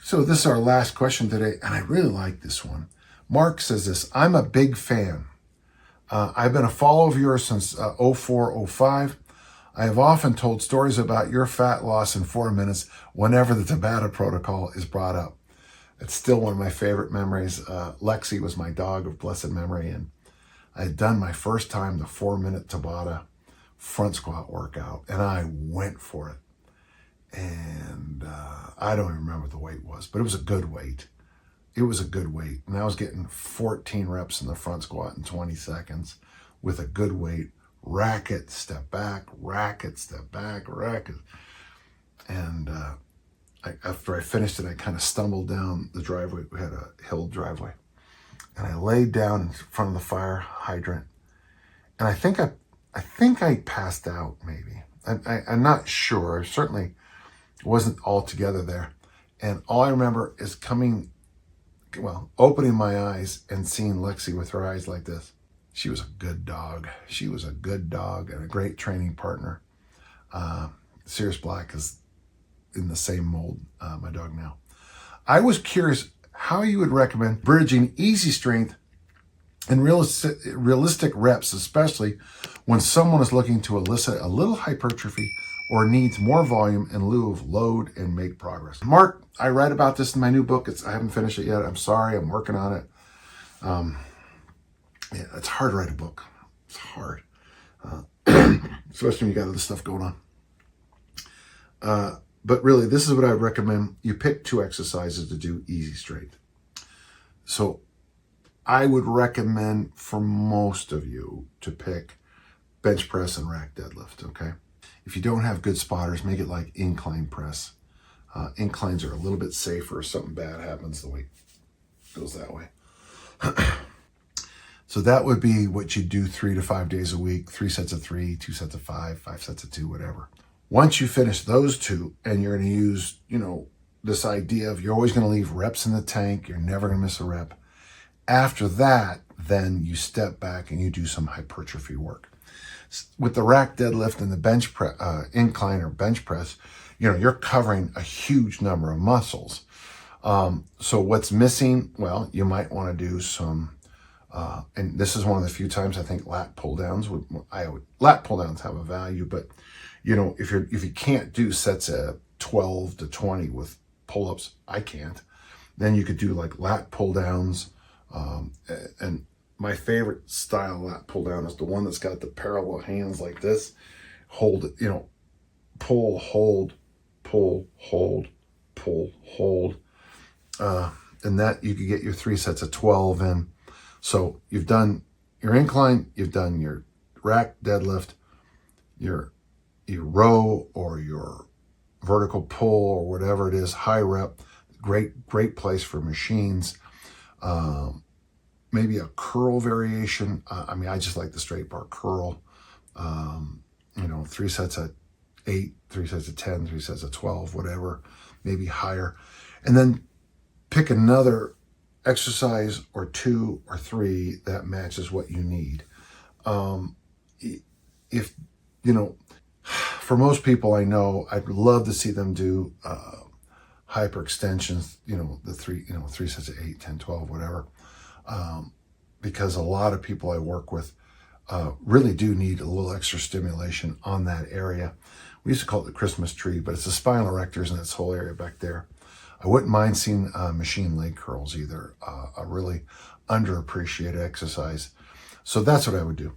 So this is our last question today, and I really like this one. Mark says this: I'm a big fan. I've been a follower of yours since 04, 05. I have often told stories about your fat loss in 4 minutes whenever the Tabata protocol is brought up. It's still one of my favorite memories. Lexi was my dog of blessed memory, and I had done my first time the 4-minute Tabata front squat workout, and I went for it. And I don't even remember what the weight was, but it was a good weight. It was a good weight. And I was getting 14 reps in the front squat in 20 seconds with a good weight. Racket, step back, racket, step back, racket. And after I finished it, I kind of stumbled down the driveway. We had a hill driveway. And I laid down in front of the fire hydrant. And I think I passed out, maybe. I'm not sure. I certainly wasn't all together there. And all I remember is opening my eyes and seeing Lexi with her eyes like this. She was a good dog. She was a good dog and a great training partner. Sirius Black is in the same mold, my dog now. I was curious how you would recommend bridging easy strength and realistic reps, especially when someone is looking to elicit a little hypertrophy or needs more volume in lieu of load and make progress. Mark, I write about this in my new book. I haven't finished it yet. I'm sorry. I'm working on it. Yeah, it's hard to write a book. It's hard, especially when you got other stuff going on. But really, this is what I recommend. You pick 2 exercises to do easy strength. So I would recommend for most of you to pick bench press and rack deadlift, okay? If you don't have good spotters, make it like incline press. Inclines are a little bit safer if something bad happens, the weight goes that way. So that would be what you do 3 to 5 days a week, 3 sets of 3, 2 sets of 5, 5 sets of 2, whatever. Once you finish those 2, and you're going to use, this idea of you're always going to leave reps in the tank, you're never going to miss a rep. After that, then you step back and you do some hypertrophy work. With the rack deadlift and the bench incline or bench press, you're covering a huge number of muscles. So what's missing? Well, you might want to do some, and this is one of the few times I think lat pull downs lat pull downs have a value, but if you can't do sets of 12 to 20 with pull-ups, I can't, then you could do like lat pull downs. And my favorite style lat pull down is the one that's got the parallel hands like this. Hold it, pull, hold, pull, hold, pull, hold. And that you could get your 3 sets of 12 in. So you've done your incline, you've done your rack deadlift, your row or your vertical pull or whatever it is, high rep, great place for machines. Maybe a curl variation. I just like the straight bar curl. 3 sets of 8, 3 sets of 10, 3 sets of 12, whatever, maybe higher. And then pick another exercise or 2 or 3 that matches what you need. For most people I know, I'd love to see them do hyperextensions, the 3 sets of 8, 10, 12, whatever. Because a lot of people I work with really do need a little extra stimulation on that area. We used to call it the Christmas tree, but it's the spinal erectors and this whole area back there. I wouldn't mind seeing machine leg curls either, a really underappreciated exercise. So that's what I would do.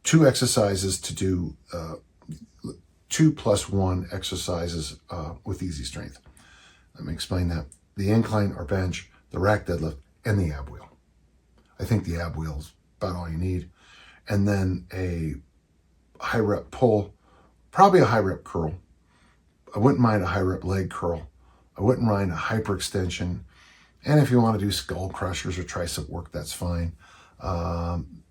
2 exercises to do, 2 plus 1 exercises with easy strength. Let me explain that. The incline or bench, the rack deadlift, and the ab wheel. I think the ab wheel is about all you need. And then a high rep pull, probably a high rep curl. I wouldn't mind a high rep leg curl. I wouldn't mind a hyperextension. And if you want to do skull crushers or tricep work, that's fine.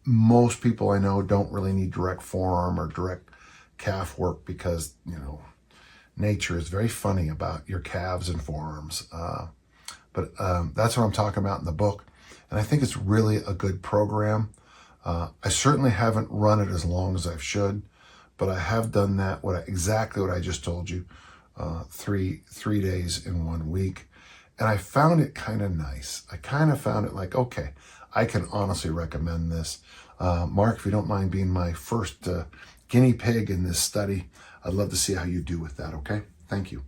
Most people I know don't really need direct forearm or direct calf work because, nature is very funny about your calves and forearms. But that's what I'm talking about in the book. And I think it's really a good program. I certainly haven't run it as long as I should, but I have done that, exactly what I just told you, 3 days in 1 week. And I found it kind of nice. I kind of found it like, okay, I can honestly recommend this. Mark, if you don't mind being my first guinea pig in this study, I'd love to see how you do with that, okay? Thank you.